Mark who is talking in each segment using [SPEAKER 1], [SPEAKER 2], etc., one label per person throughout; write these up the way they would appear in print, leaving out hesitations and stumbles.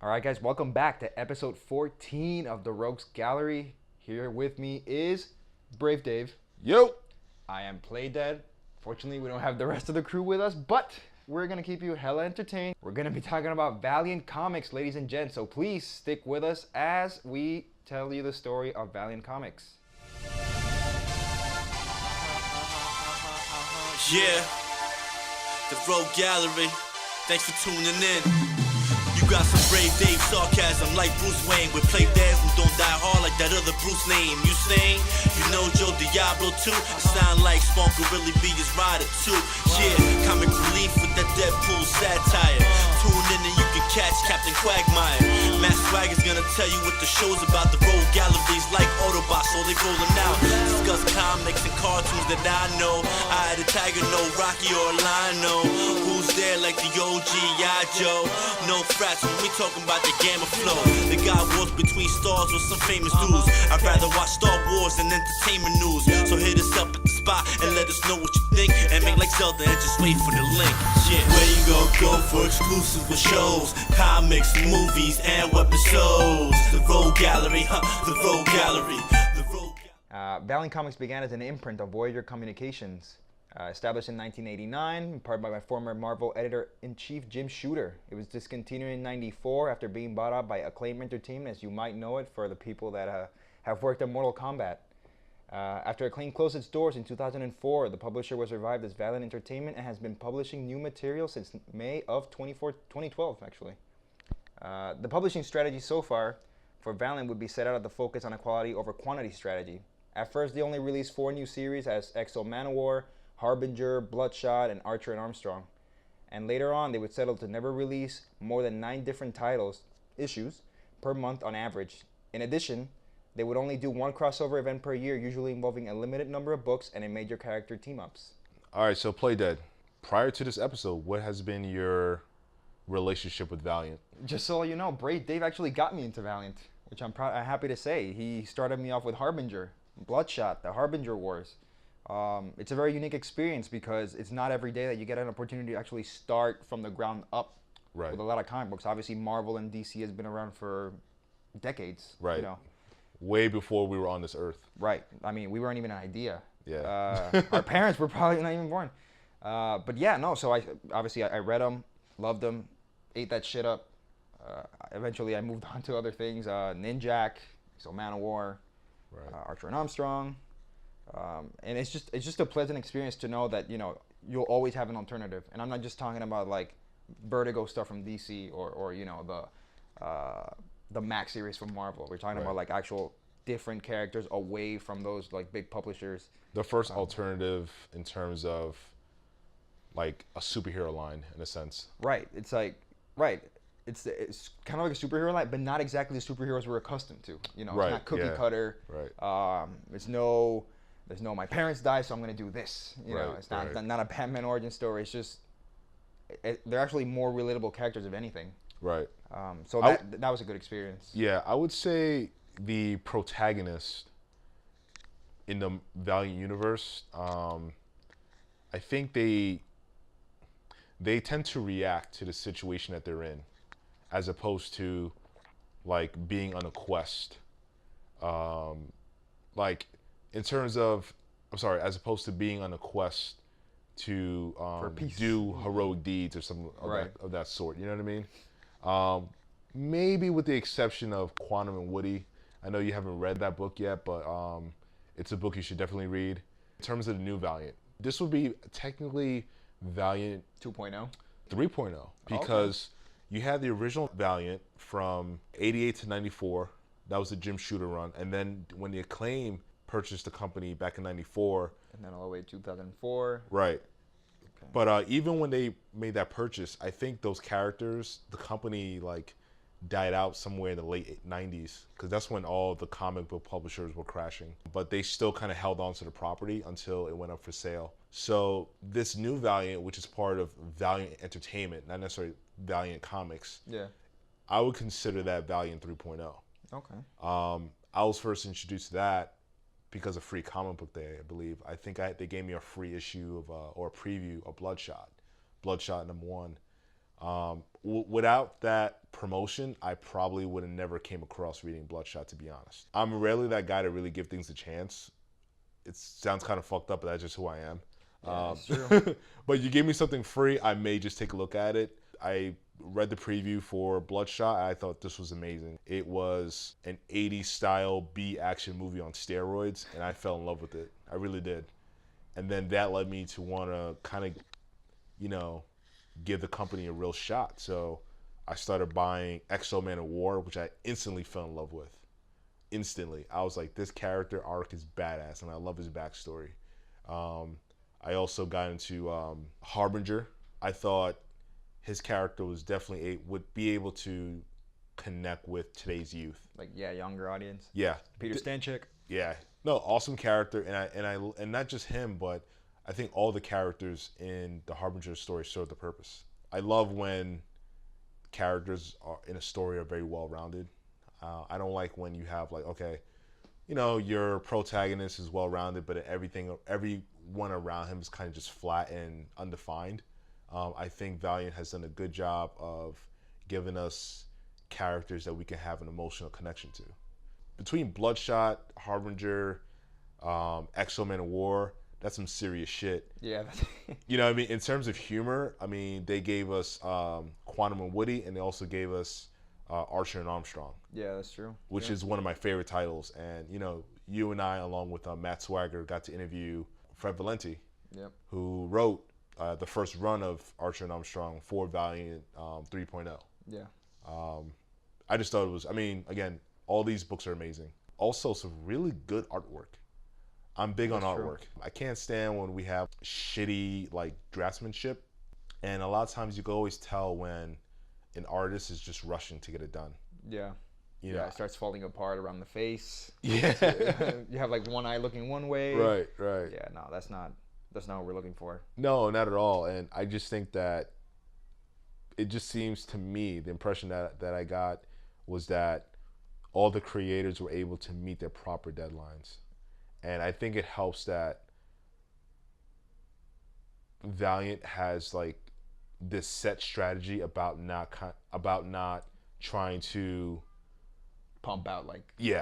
[SPEAKER 1] All right, guys, welcome back to episode 14 of the Rogues Gallery. Here with me is Brave Dave.
[SPEAKER 2] Yo!
[SPEAKER 1] I am PlayDead. Fortunately, we don't have the rest of the crew with us, but we're going to keep you hella entertained. We're going to be talking about Valiant Comics, ladies and gents, so please stick with us as we tell you the story of Valiant Comics.
[SPEAKER 3] Yeah, the Rogue Gallery. Thanks for tuning in. You got some Brave Dave sarcasm like Bruce Wayne with play dead and don't die hard like that other Bruce name. You sing? You know Joe Diablo too? It sound like Spawn could really be his rider too. Yeah, comic relief with that Deadpool satire. Tune in and you can catch Captain Quagmire. Matt Swag is gonna tell you what the show's about. The Rogue Gallery's like Autobots, so they rollin' out. Discuss comics and cartoons that I know. I had a Tiger, no Rocky or Lino. Who's there like the OG I Joe? No frats when we talking about the gamma flow. The God wars between stars with some famous dudes. I'd rather watch Star Wars than entertainment news. So hit us up at the spot and let us know what you think. And make like Zelda and just wait for the link. Yeah. Where you go for exclusive with shows, comics, movies, and webisodes. The Rogue Gallery, the Rogue Gallery. The Rogue Gallery.
[SPEAKER 1] Valiant Comics began as an imprint of Voyager Communications. Established in 1989, powered by my former Marvel editor-in-chief Jim Shooter. It was discontinued in 94 after being bought out by Acclaim Entertainment, as you might know it for the people that have worked on Mortal Kombat. After Acclaim closed its doors in 2004, the publisher was revived as Valiant Entertainment and has been publishing new material since May of 2012, actually. The publishing strategy so far for Valiant would be set out of the focus on a quality over quantity strategy. At first, they only released 4 new series as Exo Manowar, Harbinger, Bloodshot, and Archer and Armstrong. And later on, they would settle to never release more than 9 different issues, per month on average. In addition, they would only do 1 crossover event per year, usually involving a limited number of books and a major character team-ups.
[SPEAKER 2] All right, so PlayDead, prior to this episode, what has been your relationship with Valiant?
[SPEAKER 1] Just so you know, Brave Dave actually got me into Valiant, which I'm happy to say. He started me off with Harbinger, Bloodshot, the Harbinger Wars. It's a very unique experience because it's not every day that you get an opportunity to actually start from the ground up with a lot of comic books. Obviously, Marvel and DC has been around for decades.
[SPEAKER 2] Right.
[SPEAKER 1] You know.
[SPEAKER 2] Way before we were on this earth.
[SPEAKER 1] Right. I mean, we weren't even an idea.
[SPEAKER 2] Yeah.
[SPEAKER 1] Our parents were probably not even born. But yeah, no. So I read them, loved them, ate that shit up. Eventually, I moved on to other things. Ninjak, so Manowar, Archer and Armstrong. And it's just a pleasant experience to know that you'll always have an alternative. And I'm not just talking about like Vertigo stuff from DC or the Max series from Marvel. We're talking about like actual different characters away from those like big publishers.
[SPEAKER 2] The first alternative in terms of like a superhero line in a sense.
[SPEAKER 1] Right. It's like It's kind of like a superhero line, but not exactly the superheroes we're accustomed to. It's not cookie cutter.
[SPEAKER 2] Right.
[SPEAKER 1] There's no my parents died, so I'm gonna do this. It's not a Batman origin story. It's just they're actually more relatable characters, if anything.
[SPEAKER 2] Right.
[SPEAKER 1] So that was a good experience.
[SPEAKER 2] Yeah, I would say the protagonist in the Valiant universe, I think they tend to react to the situation that they're in, as opposed to like being on a quest. Like in terms of, as opposed to being on a quest to do heroic deeds or something of that sort. You know what I mean? Maybe with the exception of Quantum and Woody. I know you haven't read that book yet, but it's a book you should definitely read. In terms of the new Valiant, this would be technically Valiant
[SPEAKER 1] 2.0?
[SPEAKER 2] 3.0, because you had the original Valiant from 88 to 94. That was the Jim Shooter run. And then when the Acclaim purchased the company back in 94.
[SPEAKER 1] And then all the way to 2004.
[SPEAKER 2] Right. Okay. But even when they made that purchase, I think those characters, the company like died out somewhere in the late 90s, because that's when all the comic book publishers were crashing. But they still kind of held on to the property until it went up for sale. So this new Valiant, which is part of Valiant Entertainment, not necessarily Valiant Comics, I would consider that Valiant 3.0.
[SPEAKER 1] Okay.
[SPEAKER 2] I was first introduced to that because of Free Comic Book Day, I believe. I think they gave me a free issue of or a preview of Bloodshot #1. Without that promotion, I probably would have never came across reading Bloodshot, to be honest. I'm rarely that guy to really give things a chance. It sounds kind of fucked up, but that's just who I am.
[SPEAKER 1] Yeah, it's true.
[SPEAKER 2] But you give me something free, I may just take a look at it. I read the preview for Bloodshot. I thought this was amazing. It was an 80s style B action movie on steroids, and I fell in love with it. I really did. And then that led me to want to kind of, give the company a real shot. So I started buying Exo Man of War, which I instantly fell in love with. Instantly. I was like, this character arc is badass, and I love his backstory. I also got into Harbinger. I thought his character was definitely would be able to connect with today's youth.
[SPEAKER 1] Like, yeah, younger audience.
[SPEAKER 2] Yeah.
[SPEAKER 1] Peter Stanchik.
[SPEAKER 2] Yeah. No, awesome character, and not just him, but I think all the characters in the Harbinger story serve the purpose. I love when characters in a story are very well rounded. I don't like when you have like, okay, your protagonist is well rounded, but everyone around him is kind of just flat and undefined. I think Valiant has done a good job of giving us characters that we can have an emotional connection to. Between Bloodshot, Harbinger, Exo Man of War, that's some serious shit.
[SPEAKER 1] Yeah.
[SPEAKER 2] You know what I mean? In terms of humor, I mean, they gave us Quantum and Woody, and they also gave us Archer and Armstrong.
[SPEAKER 1] Yeah, that's true.
[SPEAKER 2] Which is one of my favorite titles. And, you and I, along with Matt Swagger, got to interview Fred Valenti, who wrote the first run of Archer and Armstrong for Valiant 3.0.
[SPEAKER 1] Yeah.
[SPEAKER 2] I just thought it was, again, all these books are amazing. Also, some really good artwork. I'm big on artwork. I can't stand when we have shitty draftsmanship, and a lot of times you can always tell when an artist is just rushing to get it done.
[SPEAKER 1] Yeah. It starts falling apart around the face.
[SPEAKER 2] Yeah.
[SPEAKER 1] You have one eye looking one way.
[SPEAKER 2] Right.
[SPEAKER 1] Yeah, no, that's not what we're looking for.
[SPEAKER 2] No, not at all. And I just think that it just seems to me, the impression that I got was that all the creators were able to meet their proper deadlines. And I think it helps that Valiant has this set strategy about not trying to
[SPEAKER 1] pump out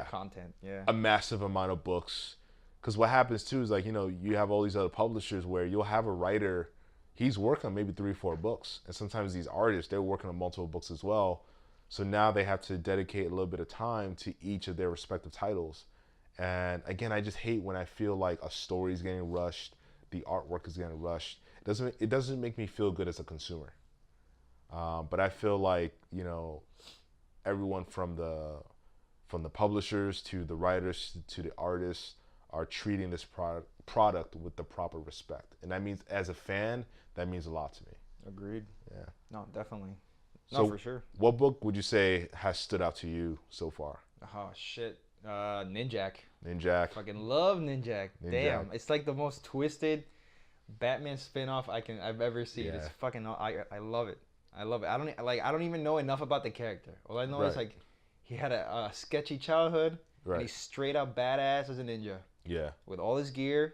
[SPEAKER 1] content. Yeah.
[SPEAKER 2] A massive amount of books. Because what happens too is you have all these other publishers where you'll have a writer, he's working on maybe 3-4 books, and sometimes these artists, they're working on multiple books as well. So now they have to dedicate a little bit of time to each of their respective titles. And again, I just hate when I feel like a story is getting rushed, the artwork is getting rushed. It doesn't make me feel good as a consumer. But I feel like everyone from the publishers to the writers to the artists are treating this product with the proper respect, and that means as a fan, that means a lot to me.
[SPEAKER 1] Agreed.
[SPEAKER 2] Yeah.
[SPEAKER 1] No, definitely.
[SPEAKER 2] So
[SPEAKER 1] no, for sure.
[SPEAKER 2] What book would you say has stood out to you so far?
[SPEAKER 1] Oh shit. Ninjak.
[SPEAKER 2] Ninjak.
[SPEAKER 1] Fucking love Ninjak. Damn, it's the most twisted Batman spin-off I've ever seen.
[SPEAKER 2] Yeah.
[SPEAKER 1] It's fucking I love it. I love it. I don't even know enough about the character. All I know is he had a sketchy childhood, and he's straight up badass as a ninja.
[SPEAKER 2] Yeah.
[SPEAKER 1] With all his gear,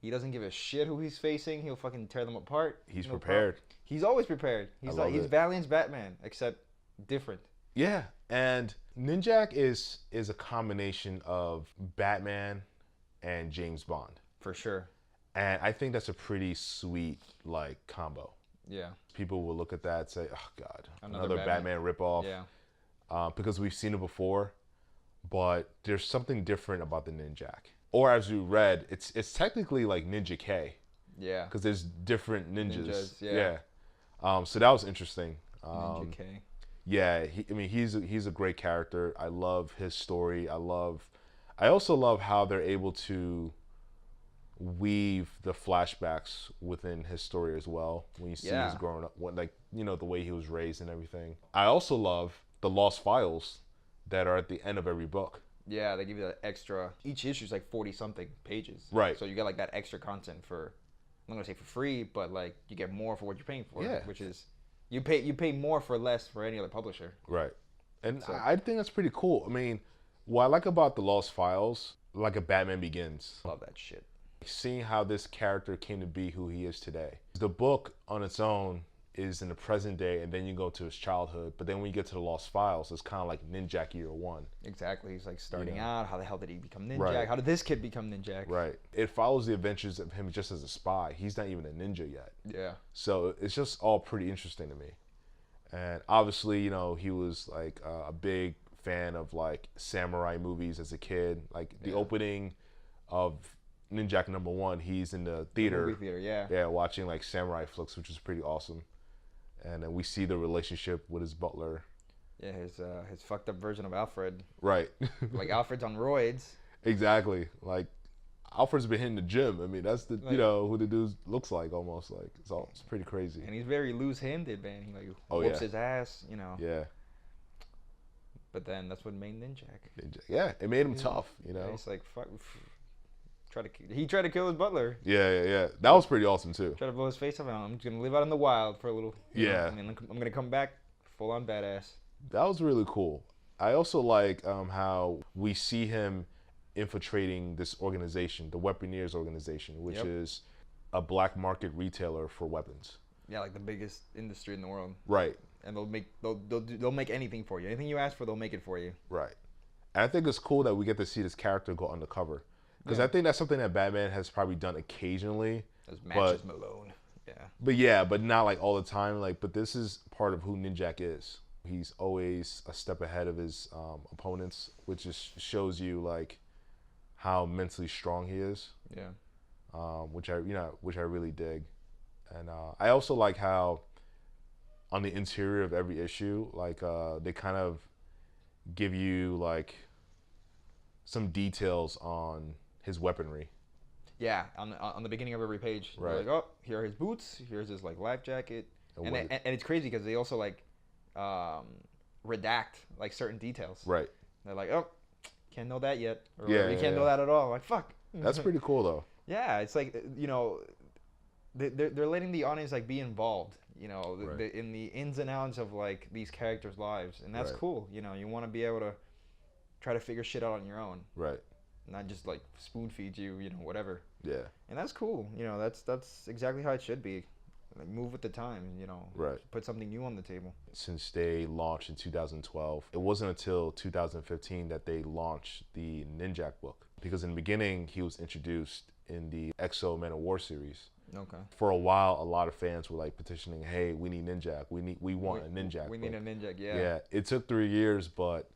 [SPEAKER 1] he doesn't give a shit who he's facing. He'll fucking tear them apart.
[SPEAKER 2] He's prepared.
[SPEAKER 1] Problem. He's always prepared. He's Valiant's Batman, except different.
[SPEAKER 2] Yeah, and Ninjak is a combination of Batman and James Bond.
[SPEAKER 1] For sure.
[SPEAKER 2] And I think that's a pretty sweet combo.
[SPEAKER 1] Yeah. People
[SPEAKER 2] will look at that and say, "Oh God, another Batman ripoff."
[SPEAKER 1] Yeah.
[SPEAKER 2] Because we've seen it before, but there's something different about the Ninjak. Or as we read, it's technically like Ninja K.
[SPEAKER 1] Yeah.
[SPEAKER 2] Because there's different ninjas.
[SPEAKER 1] Yeah.
[SPEAKER 2] So that was interesting.
[SPEAKER 1] Ninja K.
[SPEAKER 2] Yeah, he's a great character. I love his story. I also love how they're able to weave the flashbacks within his story as well. When you see his growing up, the way he was raised and everything. I also love the lost files that are at the end of every book.
[SPEAKER 1] Yeah, they give you that extra. Each issue is 40-something pages.
[SPEAKER 2] Right.
[SPEAKER 1] So you get that extra content for, I'm not gonna say for free, but you get more for what you're paying for.
[SPEAKER 2] Yeah.
[SPEAKER 1] Which is, you pay more for less for any other publisher.
[SPEAKER 2] Right. And I think that's pretty cool. What I like about the Lost Files, like a Batman Begins.
[SPEAKER 1] Love that shit.
[SPEAKER 2] Seeing how this character came to be who he is today. The book on its own is in the present day, and then you go to his childhood. But then when you get to the Lost Files, it's kind of like Ninjak Year One.
[SPEAKER 1] Exactly. He's like starting out. How the hell did he become Ninjak?
[SPEAKER 2] Right.
[SPEAKER 1] How did this kid become Ninjak?
[SPEAKER 2] Right. It follows the adventures of him just as a spy. He's not even a ninja yet.
[SPEAKER 1] Yeah.
[SPEAKER 2] So it's just all pretty interesting to me. And obviously, you know, he was like a big fan of like samurai movies as a kid. Like the opening of Ninjak #1, he's in the theater.
[SPEAKER 1] The movie theater, yeah.
[SPEAKER 2] Yeah, watching like samurai flicks, which is pretty awesome. And then we see the relationship with his butler.
[SPEAKER 1] Yeah, his fucked up version of Alfred.
[SPEAKER 2] Right.
[SPEAKER 1] Like Alfred's on roids.
[SPEAKER 2] Exactly. Like Alfred's been hitting the gym. I mean, that's the
[SPEAKER 1] like,
[SPEAKER 2] you know who the dude looks like almost like it's pretty crazy.
[SPEAKER 1] And he's very loose-handed, man. He like whoops his ass, you know.
[SPEAKER 2] Yeah.
[SPEAKER 1] But then that's what made Ninjak.
[SPEAKER 2] Yeah, it made him tough, you know.
[SPEAKER 1] Yeah, he's like fuck. He tried to kill his butler.
[SPEAKER 2] Yeah. That was pretty awesome too.
[SPEAKER 1] Tried to blow his face off. I'm just gonna live out in the wild for a little.
[SPEAKER 2] Yeah.
[SPEAKER 1] And then I'm gonna come back full on badass.
[SPEAKER 2] That was really cool. I also like how we see him infiltrating this organization, the Weaponeers organization, which is a black market retailer for weapons.
[SPEAKER 1] Yeah, like the biggest industry in the world.
[SPEAKER 2] Right.
[SPEAKER 1] And they'll make anything for you. Anything you ask for, they'll make it for you.
[SPEAKER 2] Right. And I think it's cool that we get to see this character go undercover. Because I think that's something that Batman has probably done occasionally.
[SPEAKER 1] As matches Malone. Yeah.
[SPEAKER 2] But not like all the time. Like, but this is part of who Ninjak is. He's always a step ahead of his opponents, which just shows you like how mentally strong he is.
[SPEAKER 1] Yeah.
[SPEAKER 2] Which I really dig. And I also like how on the interior of every issue, like they kind of give you like some details on his weaponry.
[SPEAKER 1] Yeah, on the beginning of every page,
[SPEAKER 2] right.
[SPEAKER 1] They're like, oh, here are his boots, here's his like life jacket, and it's crazy because they also like redact like certain details.
[SPEAKER 2] Right.
[SPEAKER 1] They're like, oh, can't know that yet, or you can't know that at all. Like fuck.
[SPEAKER 2] That's pretty cool though.
[SPEAKER 1] Yeah, it's like you know, they're letting the audience like be involved. You know, in the ins and outs of like these characters' lives, and that's cool. You know, you want to be able to try to figure shit out on your own.
[SPEAKER 2] Right.
[SPEAKER 1] Not just like spoon feed you, you know, whatever.
[SPEAKER 2] Yeah.
[SPEAKER 1] And that's cool. You know, that's exactly how it should be. Like move with the times, you know.
[SPEAKER 2] Right.
[SPEAKER 1] Put something new on the table.
[SPEAKER 2] Since they launched in 2012, it wasn't until 2015 that they launched the Ninjak book. Because in the beginning, he was introduced in the Exo Man of War series.
[SPEAKER 1] Okay.
[SPEAKER 2] For a while, a lot of fans were like petitioning, "Hey, we need Ninjak. We want a Ninjak.
[SPEAKER 1] We need a Ninjak. Yeah.
[SPEAKER 2] Yeah. It took 3 years, but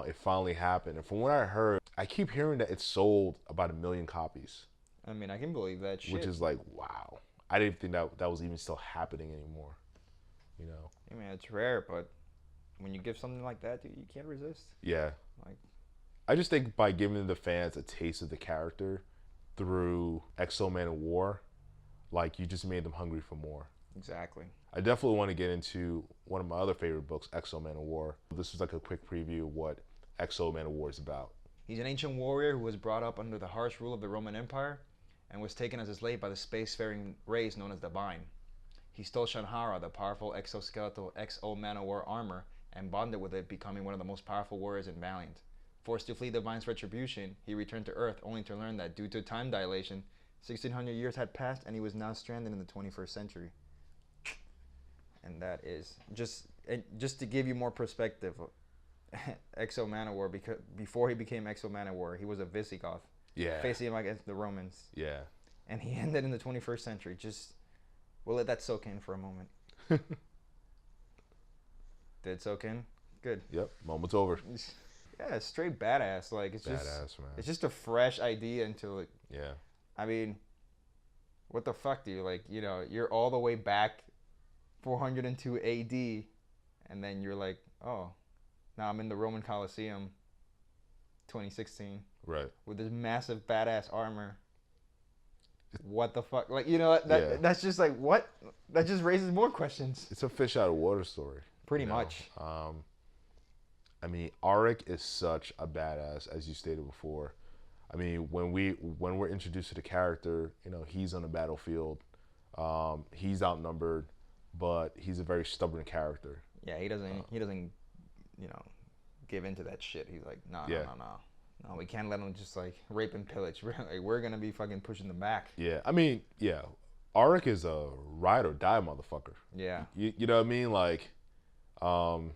[SPEAKER 2] it finally happened. And from what I heard, I keep hearing that it sold about 1 million copies.
[SPEAKER 1] I mean, I can believe that shit.
[SPEAKER 2] Which is like, wow. I didn't think that was even still happening anymore. You know.
[SPEAKER 1] I mean, it's rare, but when you give something like that, dude, you can't resist.
[SPEAKER 2] Yeah.
[SPEAKER 1] Like,
[SPEAKER 2] I just think by giving the fans a taste of the character through Exo Man of War, like you just made them hungry for more.
[SPEAKER 1] Exactly.
[SPEAKER 2] I definitely want to get into one of my other favorite books, Exo Man of War. This is like a quick preview of what Exo Man of War is about.
[SPEAKER 1] He's an ancient warrior who was brought up under the harsh rule of the Roman Empire and was taken as a slave by the spacefaring race known as the Divine. He stole Shanhara, the powerful exoskeletal Exo Man of War armor, and bonded with it, becoming one of the most powerful warriors in Valiant. Forced to flee Divine's retribution, he returned to Earth only to learn that due to time dilation, 1600 years had passed and he was now stranded in the 21st century. And that is just to give you more perspective. Exo Man of War, because before he became Exo Man of War, he was a Visigoth.
[SPEAKER 2] Yeah.
[SPEAKER 1] Facing him against the Romans.
[SPEAKER 2] Yeah.
[SPEAKER 1] And he ended in the 21st century. We'll let that soak in for a moment. Did it soak in? Good.
[SPEAKER 2] Yep. Moment's over.
[SPEAKER 1] Yeah, it's straight badass. Like it's
[SPEAKER 2] badass, man.
[SPEAKER 1] It's just a fresh idea into it.
[SPEAKER 2] Yeah.
[SPEAKER 1] I mean, what the fuck, dude? Like, you know, you're all the way back 402 AD, and then you're like, oh, now I'm in the Roman Colosseum, 2016.
[SPEAKER 2] Right.
[SPEAKER 1] With this massive badass armor. What the fuck? Like, you know, that's just like, what? That just raises more questions.
[SPEAKER 2] It's a fish out of water story.
[SPEAKER 1] Pretty much.
[SPEAKER 2] I mean, Auric is such a badass, as you stated before. I mean, when we're introduced to the character, you know, he's on the battlefield. He's outnumbered, but he's a very stubborn character.
[SPEAKER 1] Yeah, he doesn't, you know, give into that shit. He's like, no, we can't let him just like rape and pillage. We're gonna be fucking pushing them back.
[SPEAKER 2] Yeah, I mean, yeah, Auric is a ride or die motherfucker.
[SPEAKER 1] Yeah.
[SPEAKER 2] You know what I mean? Like, to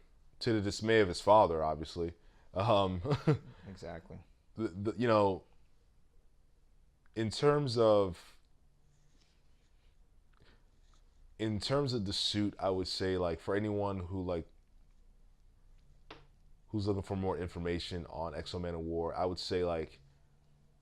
[SPEAKER 2] the dismay of his father, obviously.
[SPEAKER 1] Exactly.
[SPEAKER 2] You know, in terms of the suit, I would say, like, for anyone who's looking for more information on X-Men of War, I would say, like,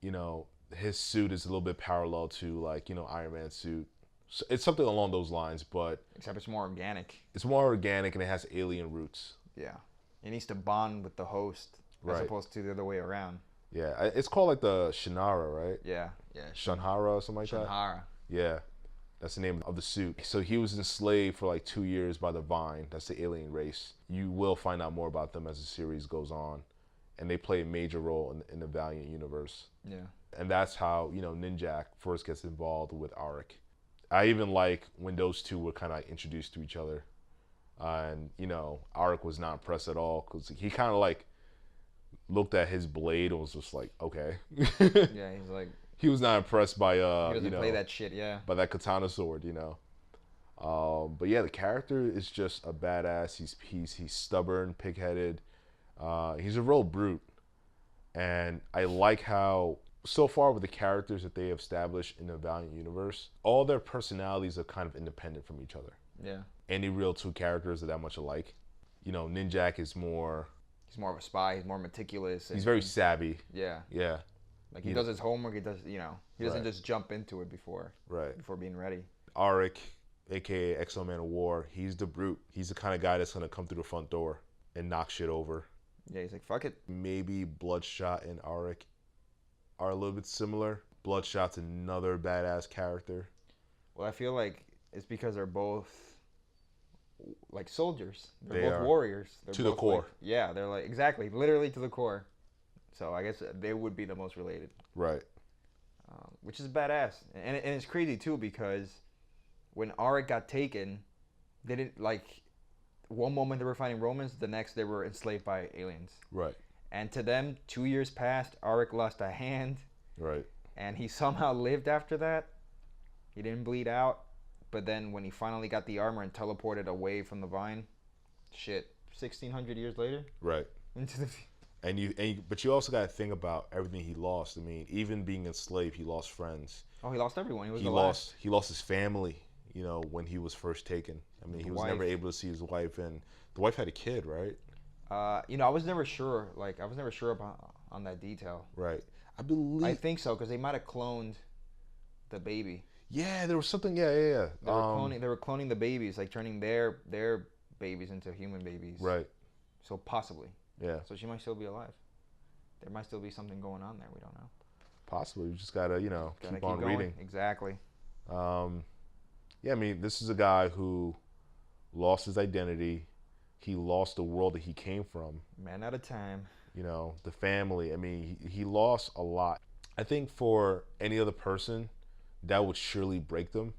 [SPEAKER 2] you know, his suit is a little bit parallel to, like, you know, Iron Man's suit. So it's something along those lines, but
[SPEAKER 1] except it's more organic.
[SPEAKER 2] It's more organic and it has alien roots.
[SPEAKER 1] Yeah, it needs to bond with the host as opposed to the other way around.
[SPEAKER 2] Yeah, it's called like the Shannara, right?
[SPEAKER 1] Yeah.
[SPEAKER 2] Shanhara or something like that.
[SPEAKER 1] Shanhara.
[SPEAKER 2] Yeah, that's the name of the suit. So he was enslaved for like 2 years by the Vine. That's the alien race. You will find out more about them as the series goes on, and they play a major role in the Valiant universe.
[SPEAKER 1] Yeah.
[SPEAKER 2] And that's how, you know, Ninjak first gets involved with Auric. I even like when those two were kind of introduced to each other. And, you know, Auric was not impressed at all because he kind of like looked at his blade and was just like, okay.
[SPEAKER 1] Yeah, he's like...
[SPEAKER 2] He was not impressed by,
[SPEAKER 1] he doesn't play that shit, yeah.
[SPEAKER 2] By that katana sword, you know. But yeah, the character is just a badass. He's stubborn, pig-headed. He's a real brute. And I like how... So far with the characters that they have established in the Valiant universe, all their personalities are kind of independent from each other.
[SPEAKER 1] Yeah.
[SPEAKER 2] Any real two characters are that much alike. You know, Ninjak is more...
[SPEAKER 1] He's more of a spy. He's more meticulous.
[SPEAKER 2] He's very savvy.
[SPEAKER 1] Yeah.
[SPEAKER 2] Yeah.
[SPEAKER 1] Like he does his homework. He does, you know, he doesn't just jump into it before being ready.
[SPEAKER 2] Auric, aka X-Men of War, he's the brute. He's the kind of guy that's gonna come through the front door and knock shit over.
[SPEAKER 1] Yeah, he's like, fuck it.
[SPEAKER 2] Maybe Bloodshot and Auric are a little bit similar. Bloodshot's another badass character.
[SPEAKER 1] Well, I feel like it's because they're both like soldiers. They're both
[SPEAKER 2] are.
[SPEAKER 1] warriors. They're
[SPEAKER 2] to the core.
[SPEAKER 1] like, yeah, they're like, exactly, literally to the core. So I guess they would be the most related.
[SPEAKER 2] Right.
[SPEAKER 1] Which is badass. And it's crazy, too, because when Auric got taken, they didn't, like, one moment they were fighting Romans, the next they were enslaved by aliens.
[SPEAKER 2] Right.
[SPEAKER 1] And to them, 2 years passed, Auric lost a hand.
[SPEAKER 2] Right.
[SPEAKER 1] And he somehow lived after that. He didn't bleed out. But then when he finally got the armor and teleported away from the Vine, 1,600 years later.
[SPEAKER 2] Right.
[SPEAKER 1] Into the...
[SPEAKER 2] But you also got to think about everything he lost. I mean, even being enslaved, he lost friends.
[SPEAKER 1] Oh, he lost everyone. He was
[SPEAKER 2] He lost his family, you know, when he was first taken. I mean, he was never able to see his wife, and the wife had a kid, right?
[SPEAKER 1] You know, I was never sure. Like, I was never sure about on that detail.
[SPEAKER 2] Right.
[SPEAKER 1] I think so, because they might have cloned the baby.
[SPEAKER 2] Yeah, there was something. Yeah.
[SPEAKER 1] They were cloning the babies, like turning their babies into human babies.
[SPEAKER 2] Right.
[SPEAKER 1] So possibly.
[SPEAKER 2] Yeah.
[SPEAKER 1] So she might still be alive. There might still be something going on there. We don't know.
[SPEAKER 2] Possibly. You just gotta, you know, keep on
[SPEAKER 1] going.
[SPEAKER 2] reading.
[SPEAKER 1] Exactly.
[SPEAKER 2] Yeah, I mean, this is a guy who lost his identity. He lost the world that he came from.
[SPEAKER 1] Man at a time.
[SPEAKER 2] You know, the family. I mean, he lost a lot. I think for any other person, that would surely break them.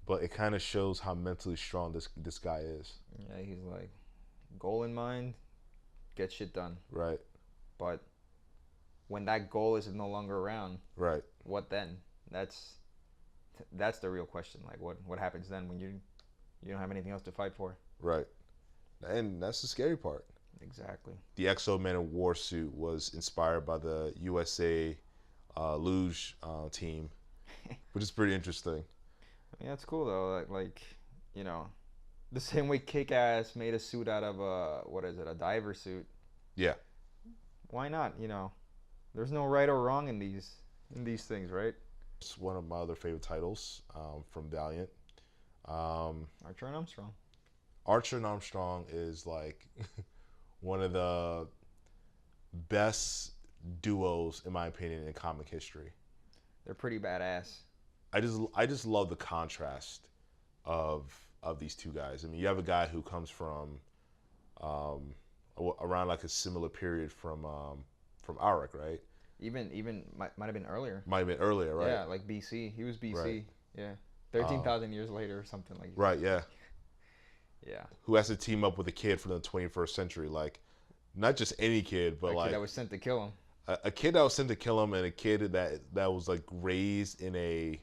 [SPEAKER 2] But it kind of shows how mentally strong this guy is.
[SPEAKER 1] Yeah, he's like, goal in mind, get shit done.
[SPEAKER 2] Right.
[SPEAKER 1] But when that goal is no longer around,
[SPEAKER 2] right,
[SPEAKER 1] what then? That's the real question. Like, what happens then when you don't have anything else to fight for?
[SPEAKER 2] Right. And that's the scary part.
[SPEAKER 1] Exactly.
[SPEAKER 2] The X-Men of War suit was inspired by the USA luge team, which is pretty interesting.
[SPEAKER 1] Yeah, that's cool though. Like, you know, the same way Kick-Ass made a suit out of a diver suit.
[SPEAKER 2] Yeah.
[SPEAKER 1] Why not? You know, there's no right or wrong in these things, right?
[SPEAKER 2] It's one of my other favorite titles from Valiant.
[SPEAKER 1] Archer and Armstrong.
[SPEAKER 2] Archer and Armstrong is like one of the best duos, in my opinion, in comic history.
[SPEAKER 1] They're pretty badass.
[SPEAKER 2] I just love the contrast of these two guys. I mean, you have a guy who comes from around like a similar period from Auric, right?
[SPEAKER 1] Even might have been earlier.
[SPEAKER 2] Might have been earlier, right?
[SPEAKER 1] Yeah, like BC. He was BC.
[SPEAKER 2] Right.
[SPEAKER 1] Yeah, 13,000 years later or something like that.
[SPEAKER 2] Right. Yeah.
[SPEAKER 1] Yeah.
[SPEAKER 2] Who has to team up with a kid from the 21st century? Like, not just any kid, but like
[SPEAKER 1] kid that was sent to kill him.
[SPEAKER 2] A kid that was sent to kill him, and a kid that was like raised in a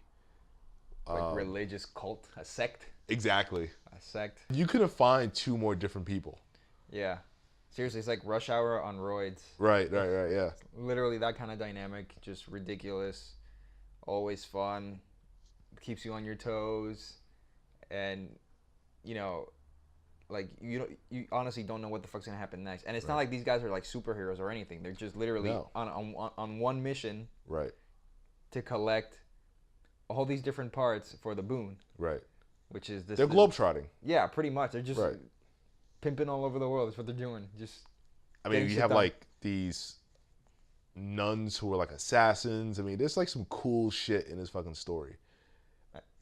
[SPEAKER 1] Like religious cult, a sect.
[SPEAKER 2] Exactly.
[SPEAKER 1] A sect.
[SPEAKER 2] You couldn't find two more different people.
[SPEAKER 1] Yeah. Seriously, it's like Rush Hour on roids.
[SPEAKER 2] Right, yeah.
[SPEAKER 1] Literally that kind of dynamic, just ridiculous, always fun, keeps you on your toes, and you know, like you honestly don't know what the fuck's gonna happen next. And it's not like these guys are like superheroes or anything. They're just literally on one mission,
[SPEAKER 2] right,
[SPEAKER 1] to collect all these different parts for the boon,
[SPEAKER 2] right.
[SPEAKER 1] Which is this.
[SPEAKER 2] They're globetrotting.
[SPEAKER 1] Yeah, pretty much. They're just pimping all over the world. That's what they're doing. Just.
[SPEAKER 2] I mean, you have like these nuns who are like assassins. I mean, there's like some cool shit in this fucking story.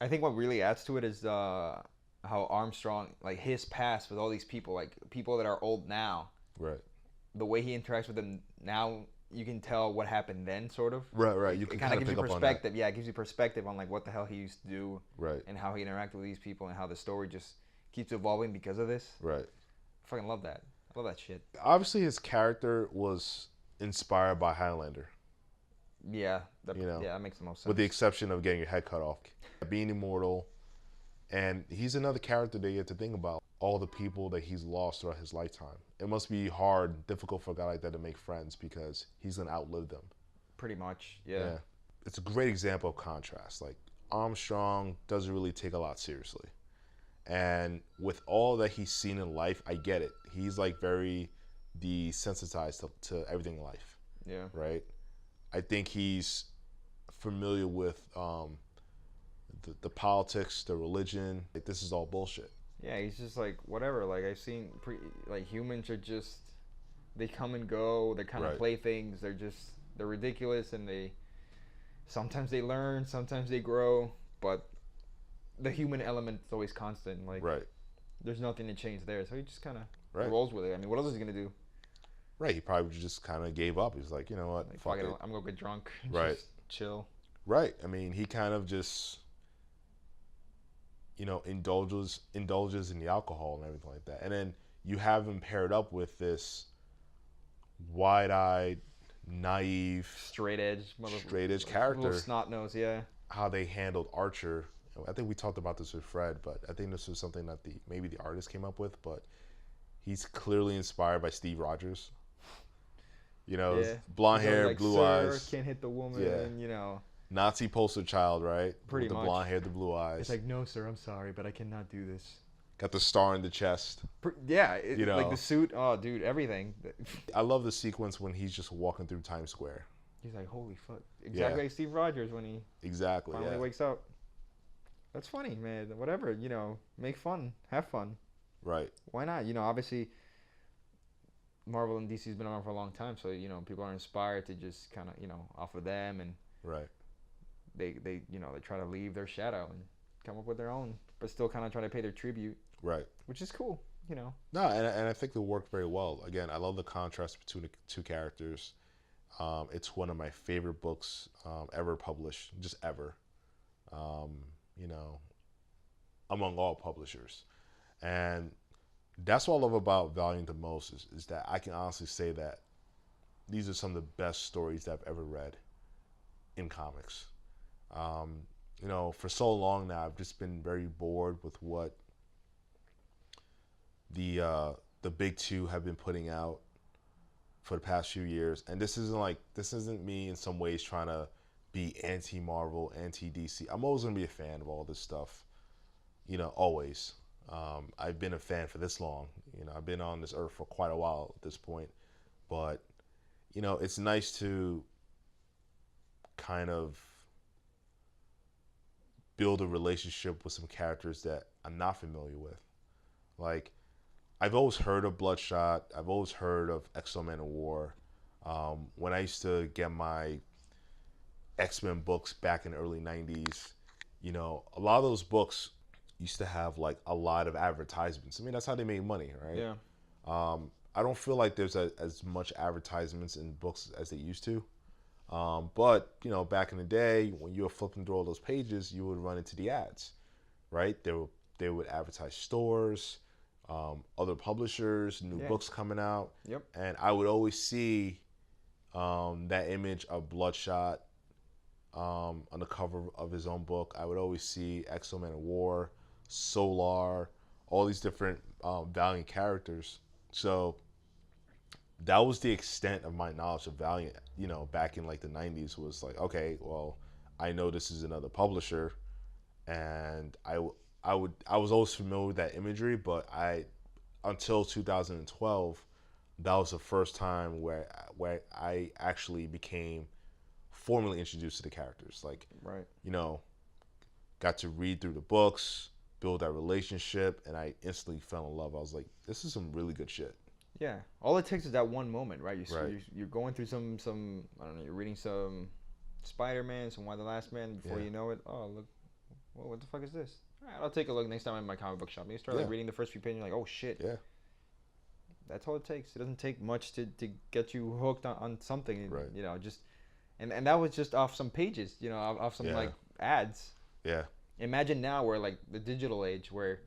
[SPEAKER 1] I think what really adds to it is how Armstrong, like his past with all these people, like people that are old now.
[SPEAKER 2] Right.
[SPEAKER 1] The way he interacts with them now, you can tell what happened then, sort of.
[SPEAKER 2] Right. You can kind of
[SPEAKER 1] gives
[SPEAKER 2] pick
[SPEAKER 1] you
[SPEAKER 2] up on
[SPEAKER 1] perspective.
[SPEAKER 2] that.
[SPEAKER 1] Yeah, it gives you perspective on like what the hell he used to do.
[SPEAKER 2] Right.
[SPEAKER 1] And how he interacted with these people and how the story just keeps evolving because of this.
[SPEAKER 2] Right.
[SPEAKER 1] I fucking love that. I love that shit.
[SPEAKER 2] Obviously, his character was inspired by Highlander.
[SPEAKER 1] Yeah. That makes the most sense.
[SPEAKER 2] With the exception of getting your head cut off. Being immortal. And he's another character that you have to think about. All the people that he's lost throughout his lifetime. It must be hard, difficult for a guy like that to make friends because he's going to outlive them.
[SPEAKER 1] Pretty much, yeah.
[SPEAKER 2] It's a great example of contrast. Like, Armstrong doesn't really take a lot seriously. And with all that he's seen in life, I get it. He's like very desensitized to everything in life.
[SPEAKER 1] Yeah.
[SPEAKER 2] Right? I think he's familiar with the politics, the religion. Like, this is all bullshit.
[SPEAKER 1] Yeah, he's just like, whatever. Like, I've seen, like, humans are just, they come and go. They're kind of playthings. They're ridiculous, and sometimes they learn, sometimes they grow, but the human element is always constant. Like, there's nothing to change there. So he just kind of rolls with it. I mean, what else is he going to do?
[SPEAKER 2] Right, he probably just kind of gave up. He's like, you know what,
[SPEAKER 1] like,
[SPEAKER 2] fuck it.
[SPEAKER 1] I'm going to get drunk.
[SPEAKER 2] Right.
[SPEAKER 1] Just chill.
[SPEAKER 2] Right. I mean, he kind of just, indulges in the alcohol and everything like that. And then you have him paired up with this wide-eyed, naive,
[SPEAKER 1] straight edge
[SPEAKER 2] character.
[SPEAKER 1] Little snot nose, yeah.
[SPEAKER 2] How they handled Archer. I think we talked about this with Fred, but I think this was something that maybe the artist came up with, but he's clearly inspired by Steve Rogers. Blonde hair,
[SPEAKER 1] like,
[SPEAKER 2] blue eyes.
[SPEAKER 1] Can't hit the woman,
[SPEAKER 2] Nazi poster child, right?
[SPEAKER 1] Pretty
[SPEAKER 2] with
[SPEAKER 1] much.
[SPEAKER 2] The blonde hair, the blue eyes.
[SPEAKER 1] It's like, no, sir, I'm sorry, but I cannot do this.
[SPEAKER 2] Got the star in the chest.
[SPEAKER 1] Like the suit. Oh, dude, everything.
[SPEAKER 2] I love the sequence when he's just walking through Times Square.
[SPEAKER 1] He's like, holy fuck. Exactly like Steve Rogers when he finally wakes up. That's funny, man. Whatever, make fun. Have fun.
[SPEAKER 2] Right.
[SPEAKER 1] Why not? Obviously, Marvel and DC's been around for a long time, so, people are inspired to just kind of, off of them, and
[SPEAKER 2] right.
[SPEAKER 1] They try to leave their shadow and come up with their own, but still kind of try to pay their tribute.
[SPEAKER 2] Right.
[SPEAKER 1] Which is cool,
[SPEAKER 2] No, and I think it worked very well. Again, I love the contrast between the two characters. It's one of my favorite books ever published, just ever. Among all publishers. And that's what I love about Valiant the most is that I can honestly say that these are some of the best stories that I've ever read in comics. For so long now, I've just been very bored with what the big two have been putting out for the past few years. And this isn't me in some ways trying to be anti-Marvel, anti-DC. I'm always going to be a fan of all this stuff, always. I've been a fan for this long. I've been on this earth for quite a while at this point. But, it's nice to kind of build a relationship with some characters that I'm not familiar with. Like, I've always heard of Bloodshot. I've always heard of X-Men of War. When I used to get my X-Men books back in the early 90s, a lot of those books used to have like a lot of advertisements. I mean, that's how they made money, right?
[SPEAKER 1] Yeah.
[SPEAKER 2] I don't feel like there's as much advertisements in books as they used to. But, back in the day, when you were flipping through all those pages, you would run into the ads, right? They would advertise stores, other publishers, new books coming out.
[SPEAKER 1] Yep.
[SPEAKER 2] And I would always see that image of Bloodshot on the cover of his own book. I would always see X-Men of War, Solar, all these different Valiant characters. So that was the extent of my knowledge of Valiant, you know, back in like the 90s. Was like, okay, well, I know this is another publisher, and I was always familiar with that imagery, but until 2012, that was the first time where I actually became formally introduced to the characters. Like,
[SPEAKER 1] Right.
[SPEAKER 2] you know, got to read through the books, build that relationship, and I instantly fell in love. I was like, this is some really good shit.
[SPEAKER 1] Yeah. All it takes is that one moment, right?
[SPEAKER 2] Right.
[SPEAKER 1] You're going through some I don't know. You're reading some Spider-Man, some Why the Last Man. Before you know it, oh look, well, what the fuck is this? All right, I'll take a look next time I'm in my comic book shop. And you start like reading the first few pages, you're like, oh shit.
[SPEAKER 2] Yeah.
[SPEAKER 1] That's all it takes. It doesn't take much to get you hooked on something.
[SPEAKER 2] Right.
[SPEAKER 1] You know, just and that was just off some pages. You know, off some like ads.
[SPEAKER 2] Yeah.
[SPEAKER 1] Imagine now we're like the digital age where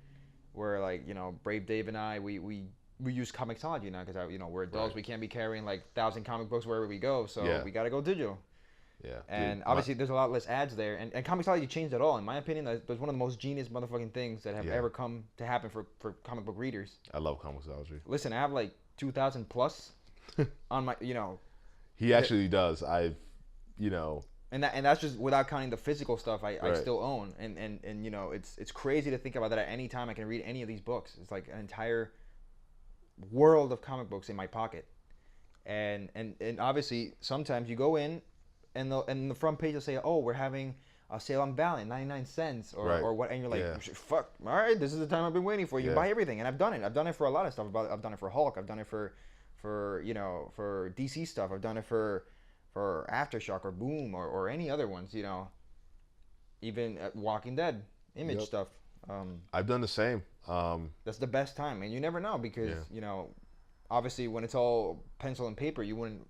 [SPEAKER 1] like, you know, Brave Dave and I we use Comixology now because, you know, we're adults.
[SPEAKER 2] Right.
[SPEAKER 1] We can't be carrying like 1,000 comic books wherever we go, so we got to go digital.
[SPEAKER 2] Yeah.
[SPEAKER 1] And
[SPEAKER 2] Dude,
[SPEAKER 1] obviously there's a lot less ads there, and Comixology changed it all. In my opinion, that's one of the most genius motherfucking things that have ever come to happen for comic book readers.
[SPEAKER 2] I love Comixology.
[SPEAKER 1] Listen, I have like 2,000 plus on my, you know.
[SPEAKER 2] He actually does. You know.
[SPEAKER 1] And that's just without counting the physical stuff I still own. And you know, it's crazy to think about that at any time I can read any of these books. It's like an entire world of comic books in my pocket. And obviously sometimes you go in and the front page will say, oh, we're having a sale on Valiant, 99 cents or what, and you're like, fuck, all right, this is the time I've been waiting for. You buy everything. And I've done it for a lot of stuff. I've done it for Hulk, I've done it for you know, for DC stuff, I've done it for Aftershock or Boom or any other ones, you know, even Walking Dead, Image stuff.
[SPEAKER 2] I've done the same.
[SPEAKER 1] That's the best time, and you never know because you know, obviously when it's all pencil and paper, you wouldn't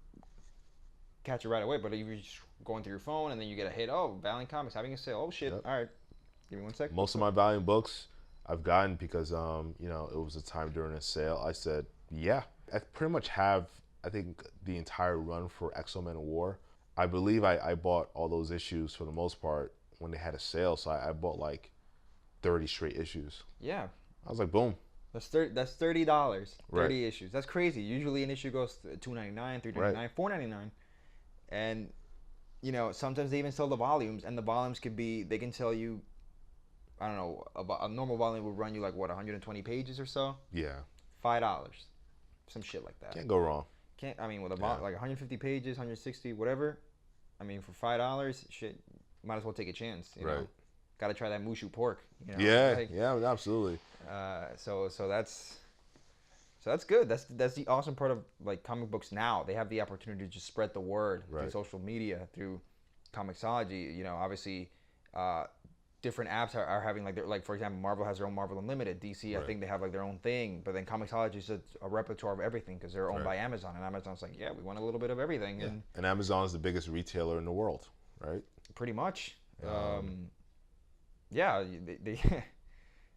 [SPEAKER 1] catch it right away. But if you're just going through your phone and then you get a hit, oh, Valiant Comics having a sale, oh shit, all right, give me 1 second.
[SPEAKER 2] Most of my Valiant books I've gotten because you know, it was a time during a sale. I said, yeah, I pretty much have, I think, the entire run for X-Men of War. I believe I bought all those issues for the most part when they had a sale. So I bought like 30 straight issues.
[SPEAKER 1] Yeah.
[SPEAKER 2] I was like, boom.
[SPEAKER 1] That's $30. 30 issues. That's crazy. Usually an issue goes $2.99, $3.99, $4.99, and you know, sometimes they even sell the volumes, and the volumes could be, they can tell you, I don't know, about a normal volume will run you like what, 120 pages or so.
[SPEAKER 2] Yeah.
[SPEAKER 1] $5, some shit like that.
[SPEAKER 2] Can't go wrong.
[SPEAKER 1] I mean, with a like 150 pages, 160, whatever. I mean, for $5, shit, might as well take a chance. You know? Got to try that Mushu pork. You know?
[SPEAKER 2] Yeah, absolutely.
[SPEAKER 1] So that's good. That's the awesome part of like comic books now. They have the opportunity to just spread the word through social media, through Comixology. You know, obviously, different apps are having like for example, Marvel has their own Marvel Unlimited. DC, I think they have like their own thing. But then Comixology is a repertoire of everything because they're owned by Amazon, and Amazon's like, yeah, we want a little bit of everything.
[SPEAKER 2] And Amazon is the biggest retailer in the world, right?
[SPEAKER 1] Pretty much. Yeah,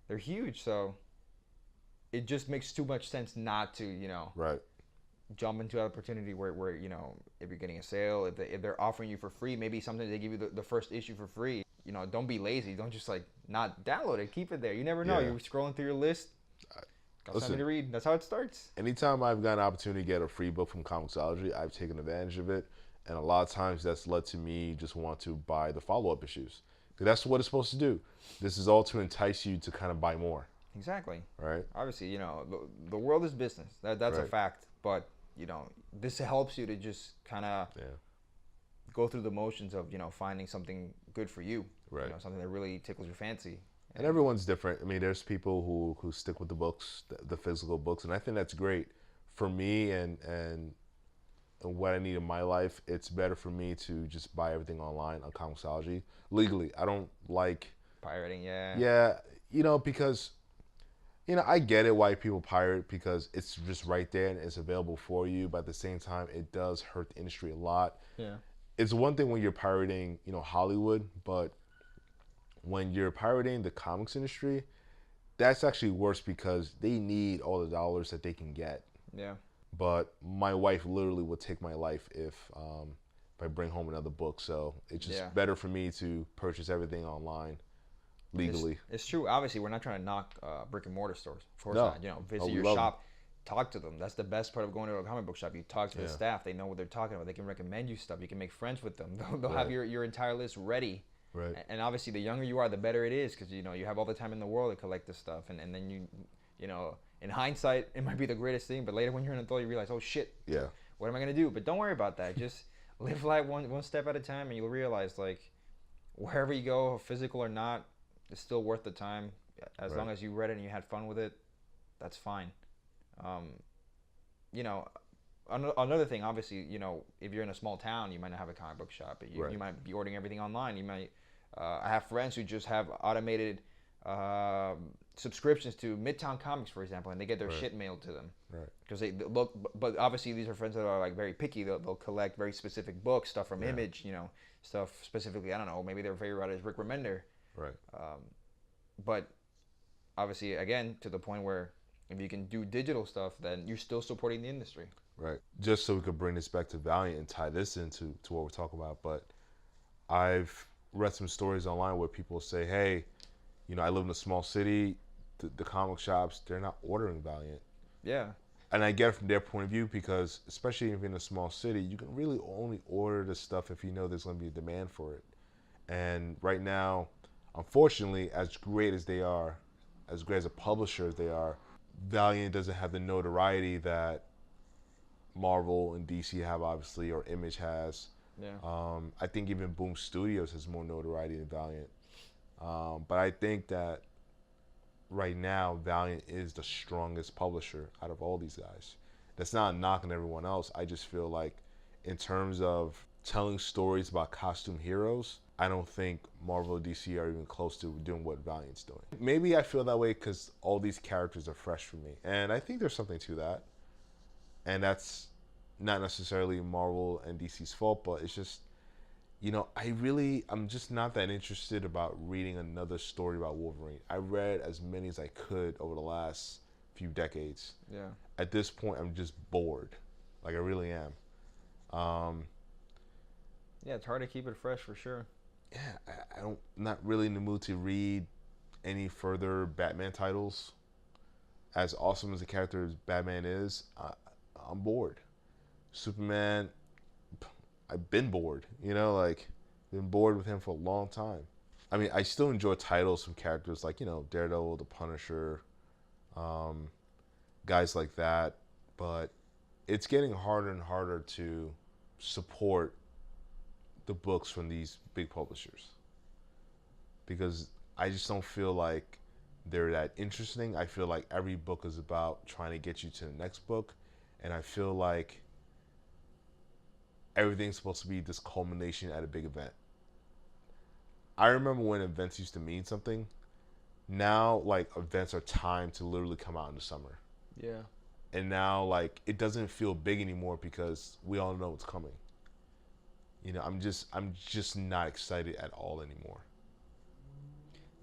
[SPEAKER 1] they're huge. So it just makes too much sense not to, you know, jump into an opportunity where you know, if you're getting a sale, if they're offering you for free, maybe sometimes they give you the first issue for free. You know, don't be lazy. Don't just like not download it. Keep it there. You never know. You're scrolling through your list. Got something to read. That's how it starts.
[SPEAKER 2] Anytime I've got an opportunity to get a free book from Comixology, I've taken advantage of it. And a lot of times that's led to me just want to buy the follow-up issues. Because that's what it's supposed to do. This is all to entice you to kind of buy more.
[SPEAKER 1] Exactly.
[SPEAKER 2] Right.
[SPEAKER 1] Obviously, you know, the world is business. That's a fact. But, you know, this helps you to just kind of go through the motions of, you know, finding something good for you.
[SPEAKER 2] Right.
[SPEAKER 1] You know, something that really tickles your fancy.
[SPEAKER 2] And everyone's different. I mean, there's people who stick with the books, the physical books, and I think that's great. For me and what I need in my life, it's better for me to just buy everything online on Comixology legally. I don't like
[SPEAKER 1] pirating.
[SPEAKER 2] Yeah, you know, because, you know, I get it why people pirate, because it's just right there and it's available for you. But at the same time, it does hurt the industry a lot.
[SPEAKER 1] Yeah.
[SPEAKER 2] It's one thing when you're pirating, you know, Hollywood, but when you're pirating the comics industry, that's actually worse because they need all the dollars that they can get.
[SPEAKER 1] Yeah.
[SPEAKER 2] But my wife literally would take my life if if I bring home another book. So it's just better for me to purchase everything online legally.
[SPEAKER 1] It's true. Obviously, we're not trying to knock brick and mortar stores. Of course not. Visit your shop, talk to them. That's the best part of going to a comic book shop. You talk to the staff. They know what they're talking about. They can recommend you stuff. You can make friends with them. They'll have your entire list ready.
[SPEAKER 2] Right.
[SPEAKER 1] And obviously, the younger you are, the better it is, because you have all the time in the world to collect this stuff. And then you in hindsight, it might be the greatest thing, but later when you're an adult, you realize, oh shit, what am I gonna do? But don't worry about that. Just live life one step at a time, and you'll realize, like, wherever you go, physical or not, it's still worth the time. As long as you read it and you had fun with it, that's fine. Another thing, obviously, if you're in a small town, you might not have a comic book shop, but you might be ordering everything online. You might. I have friends who just have automated subscriptions to Midtown Comics, for example, and they get their shit mailed to them. Right. Because they look, but obviously these are friends that are like very picky. They'll collect very specific books, stuff from Image, stuff specifically. I don't know. Maybe their favorite writer is Rick Remender.
[SPEAKER 2] Right.
[SPEAKER 1] But obviously, again, to the point where if you can do digital stuff, then you're still supporting the industry.
[SPEAKER 2] Right. Just so we could bring this back to Valiant and tie this into what we're talking about. But I've read some stories online where people say, hey, I live in a small city. The comic shops, they're not ordering Valiant.
[SPEAKER 1] Yeah.
[SPEAKER 2] And I get it from their point of view, because especially if you're in a small city, you can really only order the stuff if you know there's going to be a demand for it. And right now, unfortunately, as great as they are, as great as a publisher as they are, Valiant doesn't have the notoriety that Marvel and DC have, obviously, or Image has.
[SPEAKER 1] Yeah.
[SPEAKER 2] I think even Boom Studios has more notoriety than Valiant. But I think that right now, Valiant is the strongest publisher out of all these guys. That's not knocking everyone else. I just feel like in terms of telling stories about costume heroes, I don't think Marvel or DC are even close to doing what Valiant's doing. Maybe I feel that way because all these characters are fresh for me. And I think there's something to that. And that's not necessarily Marvel and DC's fault, but it's just, I'm just not that interested about reading another story about Wolverine. I read as many as I could over the last few decades.
[SPEAKER 1] Yeah.
[SPEAKER 2] At this point, I'm just bored. Like, I really am.
[SPEAKER 1] Yeah, it's hard to keep it fresh for sure.
[SPEAKER 2] Yeah, I'm not really in the mood to read any further Batman titles. As awesome as the character as Batman is, I'm bored. Superman, I've been bored, been bored with him for a long time. I mean, I still enjoy titles from characters like, Daredevil, The Punisher, guys like that, but it's getting harder and harder to support the books from these big publishers, because I just don't feel like they're that interesting. I feel like every book is about trying to get you to the next book, and I feel like everything's supposed to be this culmination at a big event. I remember when events used to mean something. Now, like, events are timed to literally come out in the summer.
[SPEAKER 1] Yeah.
[SPEAKER 2] And now, like, it doesn't feel big anymore because we all know it's coming. I'm just not excited at all anymore.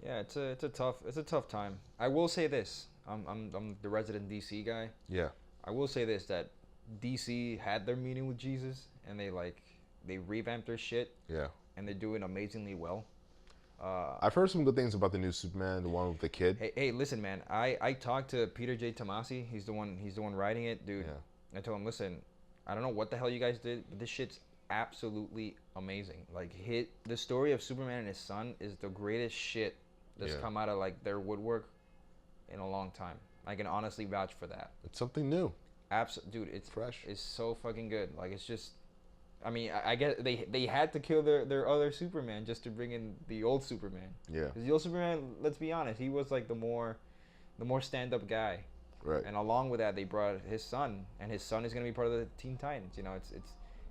[SPEAKER 1] Yeah, it's a tough time. I will say this. I'm the resident DC guy.
[SPEAKER 2] Yeah.
[SPEAKER 1] I will say this, that DC had their meeting with Jesus, and they revamped their shit.
[SPEAKER 2] Yeah. And
[SPEAKER 1] they're doing amazingly well.
[SPEAKER 2] I've heard some good things about the new Superman, the one with the kid.
[SPEAKER 1] Hey, listen, man. I talked to Peter J. Tomasi. He's the one writing it, dude. Yeah. I told him, listen, I don't know what the hell you guys did, but this shit's absolutely amazing. Like, the story of Superman and his son is the greatest shit that's come out of, like, their woodwork in a long time. I can honestly vouch for that.
[SPEAKER 2] It's something new.
[SPEAKER 1] Dude, it's
[SPEAKER 2] fresh.
[SPEAKER 1] It's so fucking good. Like, it's just, I mean, I get they had to kill their other Superman just to bring in the old Superman.
[SPEAKER 2] Yeah.
[SPEAKER 1] Because the old Superman, let's be honest, he was like the more stand-up guy.
[SPEAKER 2] Right.
[SPEAKER 1] And along with that, they brought his son, and his son is gonna be part of the Teen Titans.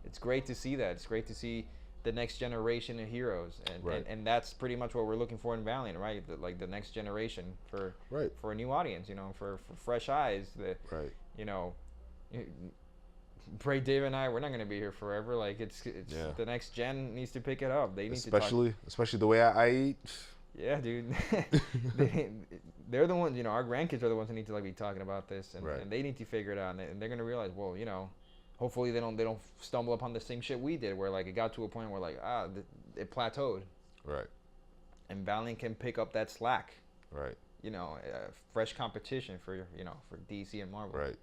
[SPEAKER 1] It's great to see that. It's great to see the next generation of heroes, and that's pretty much what we're looking for in Valiant, right? The next generation for a new audience, for fresh eyes. Brave Dave and I, we're not gonna be here forever. Like, it's the next gen needs to pick it up. They need
[SPEAKER 2] especially the way I eat.
[SPEAKER 1] Yeah, dude. They're the ones. Our grandkids are the ones who need to be talking about this, and they need to figure it out. And they're gonna realize, well, hopefully they don't stumble upon the same shit we did, where like it got to a point where like it plateaued.
[SPEAKER 2] Right.
[SPEAKER 1] And Valiant can pick up that slack.
[SPEAKER 2] Right.
[SPEAKER 1] You know, fresh competition for for DC and Marvel.
[SPEAKER 2] Right.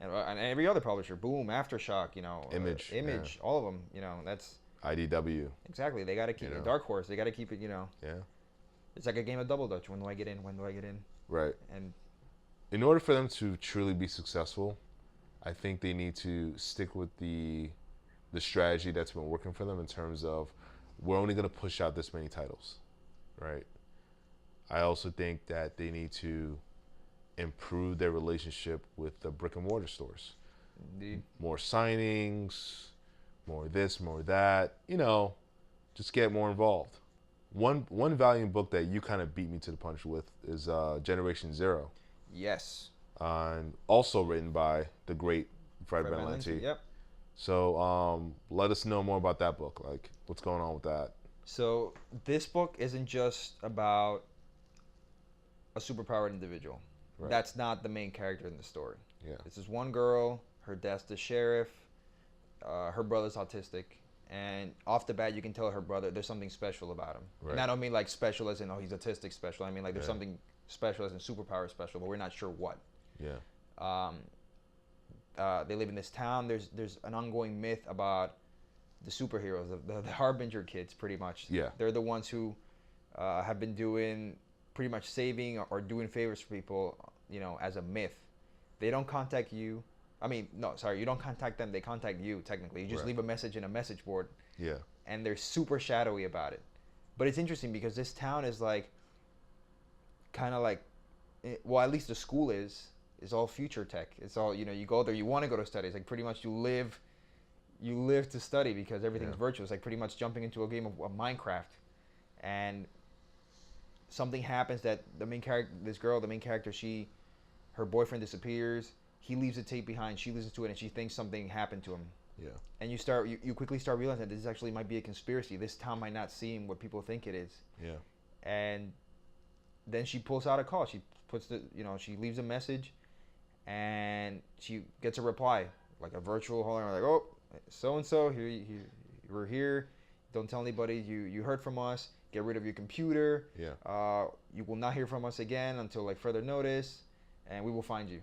[SPEAKER 1] And every other publisher, Boom, Aftershock,
[SPEAKER 2] Image,
[SPEAKER 1] all of them, that's
[SPEAKER 2] IDW.
[SPEAKER 1] Exactly. They got to keep it. Dark Horse, they got to keep it,
[SPEAKER 2] Yeah.
[SPEAKER 1] It's like a game of double dutch. When do I get in? When do I get in?
[SPEAKER 2] Right.
[SPEAKER 1] And
[SPEAKER 2] in order for them to truly be successful, I think they need to stick with the strategy that's been working for them in terms of we're only going to push out this many titles, right? I also think that they need to improve their relationship with the brick and mortar stores.
[SPEAKER 1] Indeed.
[SPEAKER 2] More signings, more this, more that, just get more involved. One Valiant book that you kind of beat me to the punch with is Generation Zero.
[SPEAKER 1] Yes.
[SPEAKER 2] And also written by the great Fred Van Lente.
[SPEAKER 1] Yep.
[SPEAKER 2] So let us know more about that book. Like, what's going on with that?
[SPEAKER 1] So this book isn't just about a superpowered individual.
[SPEAKER 2] Right.
[SPEAKER 1] That's not the main character in the story.
[SPEAKER 2] Yeah.
[SPEAKER 1] This is one girl. Her dad's the sheriff. Her brother's autistic. And off the bat, you can tell her brother there's something special about him.
[SPEAKER 2] Right.
[SPEAKER 1] And I don't mean like special as in, oh, he's autistic special. I mean like there's something special as in superpower special, but we're not sure what.
[SPEAKER 2] Yeah.
[SPEAKER 1] They live in this town. There's an ongoing myth about the superheroes, the Harbinger kids, pretty much.
[SPEAKER 2] Yeah.
[SPEAKER 1] They're the ones who have been doing pretty much saving or doing favors for people, as a myth. They don't contact you. I mean, no, sorry, you don't contact them. They contact you, technically. You just leave a message in a message board.
[SPEAKER 2] Yeah.
[SPEAKER 1] And they're super shadowy about it. But it's interesting because this town is like, kind of like, well, at least the school is all future tech. It's all, you go there, you want to go to study. It's like pretty much you live to study because everything's virtual. It's like pretty much jumping into a game of Minecraft. And something happens that the main character, her boyfriend disappears. He leaves a tape behind. She listens to it and she thinks something happened to him.
[SPEAKER 2] Yeah.
[SPEAKER 1] And you quickly start realizing that this actually might be a conspiracy. This town might not seem what people think it is.
[SPEAKER 2] Yeah.
[SPEAKER 1] And then she pulls out a call. She puts she leaves a message and she gets a reply, like a virtual holler, like, oh, so-and-so, here, we're here. Don't tell anybody you heard from us. Get rid of your computer.
[SPEAKER 2] Yeah.
[SPEAKER 1] You will not hear from us again until like further notice, and we will find you.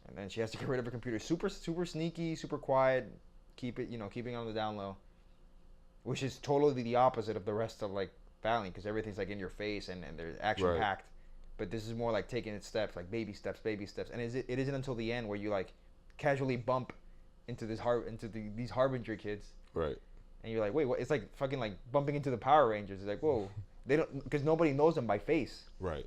[SPEAKER 1] And then she has to get rid of her computer. Super, super sneaky, super quiet. Keeping it on the down low. Which is totally the opposite of the rest of like Valiant, because everything's like in your face and they're action packed. But this is more like taking it steps, like baby steps. And it isn't until the end where you like casually bump into these Harbinger kids.
[SPEAKER 2] Right.
[SPEAKER 1] And you're like, wait, what? It's like fucking like bumping into the Power Rangers. It's like, whoa, they don't, because nobody knows them by face.
[SPEAKER 2] Right.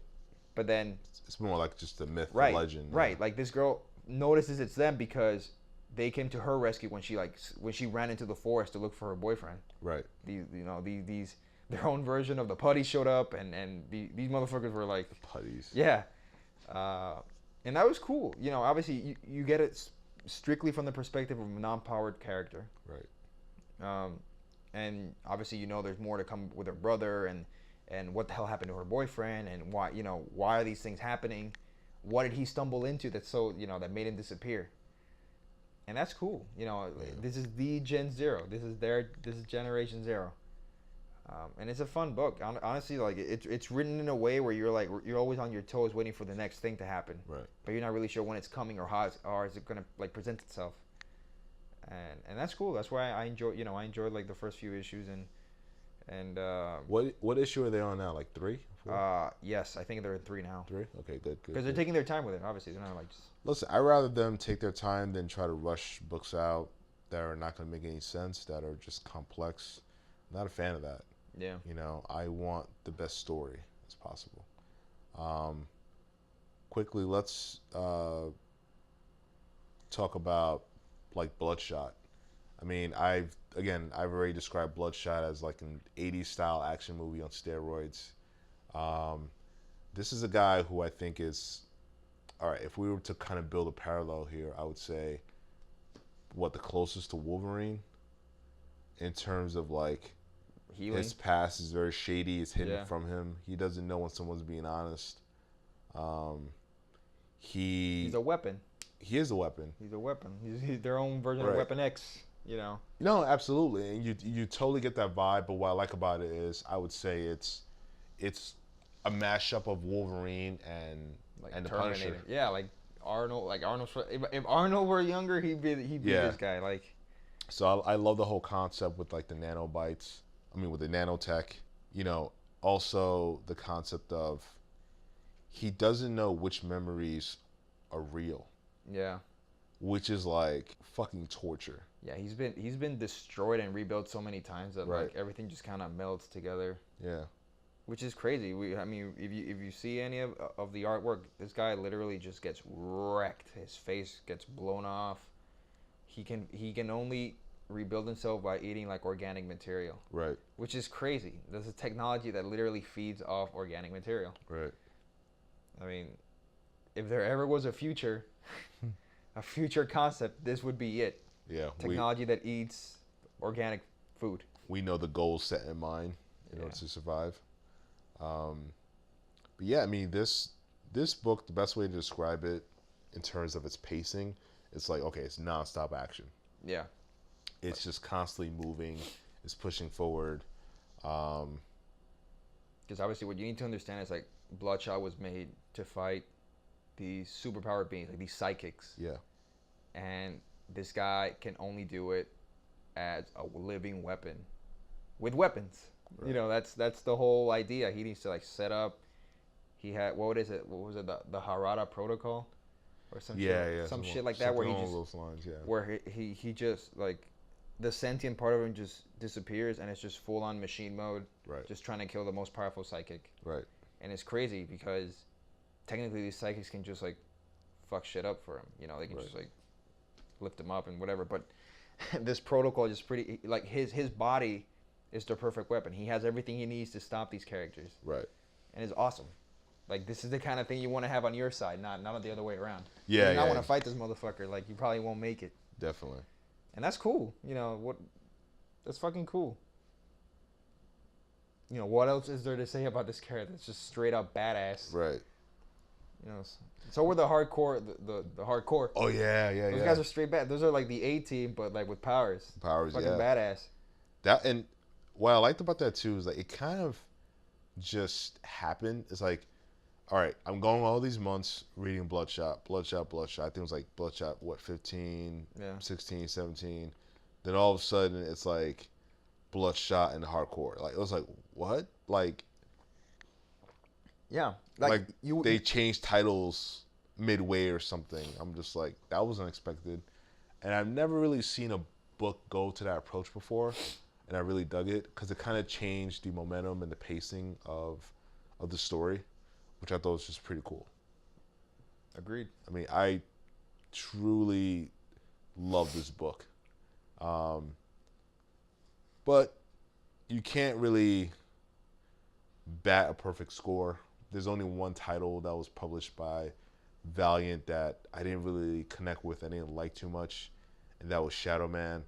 [SPEAKER 1] But then
[SPEAKER 2] it's more like just a myth, a legend.
[SPEAKER 1] Right. Like this girl notices it's them because they came to her rescue when she ran into the forest to look for her boyfriend. Right. These their own version of the putties showed up, and these motherfuckers were like
[SPEAKER 2] the putties.
[SPEAKER 1] Yeah. And that was cool. Obviously you get it strictly from the perspective of a non-powered character. Right. And obviously there's more to come with her brother and what the hell happened to her boyfriend and why are these things happening? What did he stumble into that that made him disappear? And that's cool. This is the Gen Zero. This is Generation Zero. And it's a fun book. Honestly, like it's written in a way where you're always on your toes waiting for the next thing to happen. Right. But you're not really sure when it's coming or how is it gonna like present itself. And that's cool. That's why I enjoyed like the first few issues and
[SPEAKER 2] what issue are they on now? Like 3? 4?
[SPEAKER 1] Yes, I think they're in 3 now.
[SPEAKER 2] 3? Okay, good.
[SPEAKER 1] Because they're taking their time with it. Obviously, they're not like just...
[SPEAKER 2] Listen, I'd rather them take their time than try to rush books out that are not going to make any sense, that are just complex. I'm not a fan of that. Yeah. I want the best story as possible. Quickly, let's talk about like Bloodshot. I mean, I've already described Bloodshot as like an 80s style action movie on steroids. This is a guy who I think is, all right, if we were to kind of build a parallel here, I would say the closest to Wolverine in terms of like healing. His past is very shady, it's hidden from him. He doesn't know when someone's being honest. He's
[SPEAKER 1] a weapon.
[SPEAKER 2] he is a weapon.
[SPEAKER 1] He's a weapon. He's their own version of Weapon X. You know.
[SPEAKER 2] No, absolutely, and you totally get that vibe. But what I like about it is, I would say it's a mashup of Wolverine and the Punisher.
[SPEAKER 1] Yeah, like Arnold. Like Arnold. If Arnold were younger, he'd be this guy. Like.
[SPEAKER 2] So I love the whole concept with like the nanobites. I mean, with the nanotech. You know, also the concept of he doesn't know which memories are real.
[SPEAKER 1] Yeah.
[SPEAKER 2] Which is like fucking torture.
[SPEAKER 1] Yeah, he's been destroyed and rebuilt so many times that like everything just kind of melts together.
[SPEAKER 2] Yeah. Which
[SPEAKER 1] is crazy. I mean, if you see any of the artwork, this guy literally just gets wrecked. His face gets blown off. He can only rebuild himself by eating like organic material.
[SPEAKER 2] Right.
[SPEAKER 1] Which is crazy. There's a technology that literally feeds off organic material.
[SPEAKER 2] Right.
[SPEAKER 1] I mean, if there ever was a future concept, this would be it.
[SPEAKER 2] Yeah.
[SPEAKER 1] Technology that eats organic food.
[SPEAKER 2] We know the goals set in mind in order to survive. But yeah, I mean, this book, the best way to describe it in terms of its pacing, it's like, okay, it's nonstop action.
[SPEAKER 1] Yeah.
[SPEAKER 2] It's just constantly moving. It's pushing forward.
[SPEAKER 1] Because obviously what you need to understand is like Bloodshot was made to fight these superpowered beings, like these psychics.
[SPEAKER 2] Yeah.
[SPEAKER 1] And this guy can only do it as a living weapon with weapons. Right. You know, that's the whole idea. He needs to like set up. He had what was it? The Harada Protocol, or some shit like that, where he just
[SPEAKER 2] those lines,
[SPEAKER 1] where he just like the sentient part of him just disappears and it's just full on machine mode.
[SPEAKER 2] Right.
[SPEAKER 1] Just trying to kill the most powerful psychic.
[SPEAKER 2] Right.
[SPEAKER 1] And it's crazy because technically these psychics can just like fuck shit up for him. You know, they can just like lift him up and whatever. But this protocol is pretty like his body is the perfect weapon. He has everything he needs to stop these characters.
[SPEAKER 2] Right.
[SPEAKER 1] And it's awesome. Like this is the kind of thing you want to have on your side, not the other way around.
[SPEAKER 2] Yeah.
[SPEAKER 1] You don't want to fight this motherfucker. Like you probably won't make it.
[SPEAKER 2] Definitely.
[SPEAKER 1] And that's cool. You know that's fucking cool. You know, what else is there to say about this character? It's just straight up badass.
[SPEAKER 2] Right.
[SPEAKER 1] You know, so we're the hardcore, the hardcore.
[SPEAKER 2] Oh yeah.
[SPEAKER 1] Those guys are straight bad. Those are like the A team, but like with powers. Fucking badass.
[SPEAKER 2] That, and what I liked about that too is like it kind of just happened. It's like, all right, I'm going all these months reading Bloodshot. I think it was like Bloodshot, 15, 16, 17. Then all of a sudden it's like Bloodshot and hardcore. Like it was like, what? Like,
[SPEAKER 1] yeah,
[SPEAKER 2] like they changed titles midway or something. I'm just like, that was unexpected, and I've never really seen a book go to that approach before, and I really dug it because it kind of changed the momentum and the pacing of the story, which I thought was just pretty cool.
[SPEAKER 1] Agreed.
[SPEAKER 2] I mean, I truly love this book, but you can't really bat a perfect score. There's only one title that was published by Valiant that I didn't really connect with, I didn't like too much, and that was Shadow Man.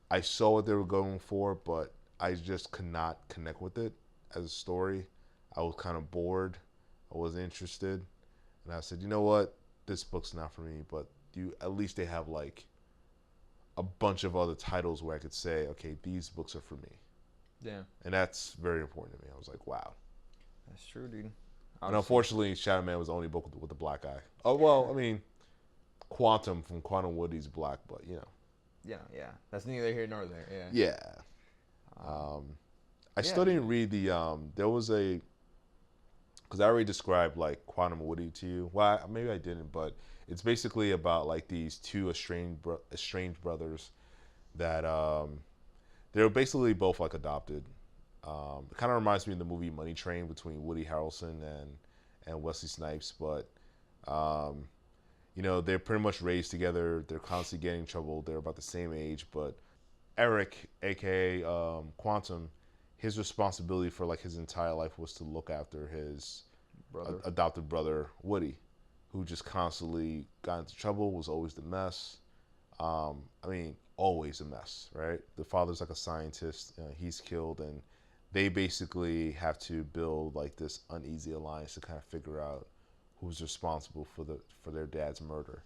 [SPEAKER 2] I saw what they were going for, but I just could not connect with it as a story. I was kind of bored. I wasn't interested. And I said, you know what? This book's not for me, but at least they have like a bunch of other titles where I could say, okay, these books are for me.
[SPEAKER 1] Yeah.
[SPEAKER 2] And that's very important to me. I was like, wow.
[SPEAKER 1] That's true, dude.
[SPEAKER 2] And unfortunately, Shadow Man was the only book with the black guy. Oh, well, I mean, Quantum from Quantum Woody's black, but, you know.
[SPEAKER 1] Yeah. That's neither here nor there,
[SPEAKER 2] Yeah. I still didn't read there was because I already described, like, Quantum Woody to you. Well, maybe I didn't, but it's basically about, like, these two estranged brothers that, they're basically both, like, adopted. It kind of reminds me of the movie Money Train between Woody Harrelson and Wesley Snipes, but you know, they're pretty much raised together. They're constantly getting in trouble. They're about the same age, but Eric, aka Quantum, his responsibility for like his entire life was to look after his adopted brother Woody, who just constantly got into trouble, was always the mess. I mean, always a mess, right? The father's like a scientist. He's killed, and they basically have to build like this uneasy alliance to kind of figure out who's responsible for their dad's murder.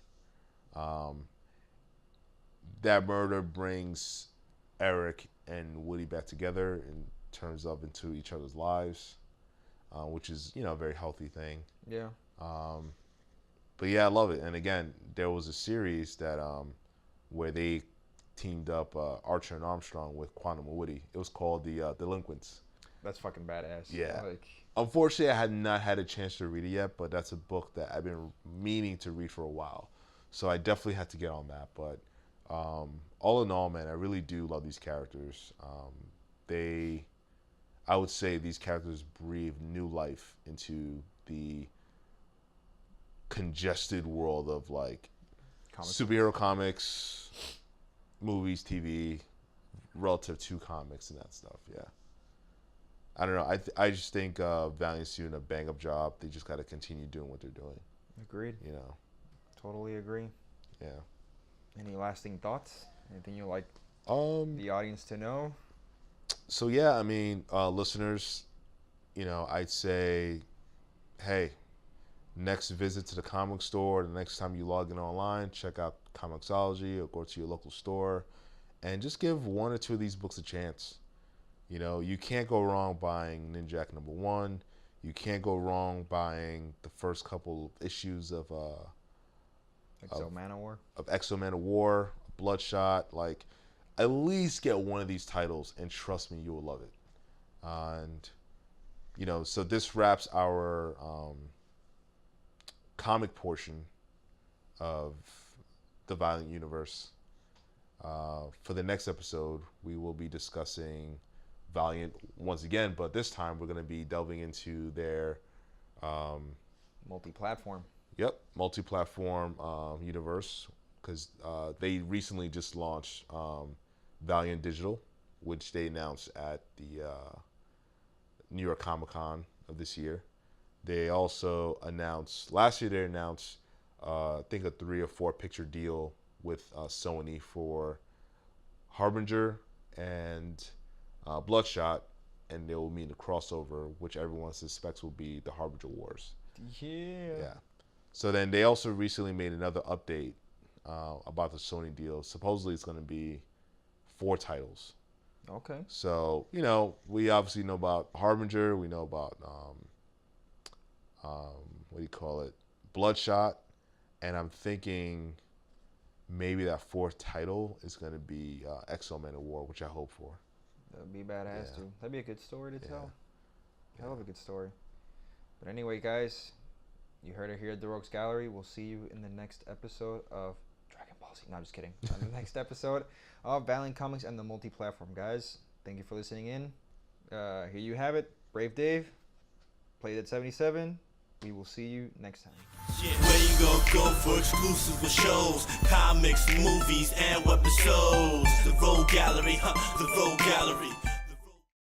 [SPEAKER 2] That murder brings Eric and Woody back together and turns up into each other's lives, which is, you know, a very healthy thing.
[SPEAKER 1] Yeah.
[SPEAKER 2] But yeah, I love it. And again, there was a series that where they teamed up Archer and Armstrong with Quantum and Woody. It was called the Delinquents.
[SPEAKER 1] That's fucking badass.
[SPEAKER 2] Yeah.
[SPEAKER 1] Like,
[SPEAKER 2] unfortunately, I had not had a chance to read it yet, but that's a book that I've been meaning to read for a while. So I definitely had to get on that. But all in all, man, I really do love these characters. I would say these characters breathe new life into the congested world of like superhero comics, movies, TV, relative to comics and that stuff. Yeah. I don't know. I just think Valiant's doing a bang up job. They just got to continue doing what they're doing.
[SPEAKER 1] Agreed.
[SPEAKER 2] You know.
[SPEAKER 1] Totally agree.
[SPEAKER 2] Yeah.
[SPEAKER 1] Any lasting thoughts? Anything you'd like the audience to know?
[SPEAKER 2] So yeah, I mean, listeners, you know, I'd say, hey, next visit to the comic store, the next time you log in online, check out Comixology or go to your local store and just give one or two of these books a chance. You know, you can't go wrong buying Ninjak #1. You can't go wrong buying the first couple issues of
[SPEAKER 1] Exo Manowar.
[SPEAKER 2] Of Exo Manowar, Bloodshot. Like, at least get one of these titles, and trust me, you will love it. And you know, so this wraps our comic portion of the Valiant universe. For the next episode, we will be discussing Valiant once again, but this time we're going to be delving into their
[SPEAKER 1] multi-platform.
[SPEAKER 2] Yep, multi-platform universe, because they recently just launched Valiant Digital, which they announced at the New York Comic Con of this year. They also announced, last year they announced, I think a 3 or 4 picture deal with Sony for Harbinger and Bloodshot, and they will meet a crossover, which everyone suspects will be the Harbinger Wars.
[SPEAKER 1] Yeah.
[SPEAKER 2] So then they also recently made another update about the Sony deal. Supposedly it's going to be 4 titles.
[SPEAKER 1] Okay.
[SPEAKER 2] So, you know, we obviously know about Harbinger. We know about, what do you call it? Bloodshot. And I'm thinking maybe that 4th title is going to be Exo Manowar, which I hope for.
[SPEAKER 1] That would be badass, too. That'd be a good story to tell. Hell of a good story. But anyway, guys, you heard it here at the Rogues Gallery. We'll see you in the next episode of Dragon Ball Z. No, I'm just kidding. On the next episode of Valiant Comics and the multi-platform, guys. Thank you for listening in. Here you have it. Brave Dave. PlayDead77. We will see you next time.
[SPEAKER 3] Yeah. Where you gonna go for exclusive with shows, comics, movies, and episodes? The Rogue Gallery, The Rogue Gallery.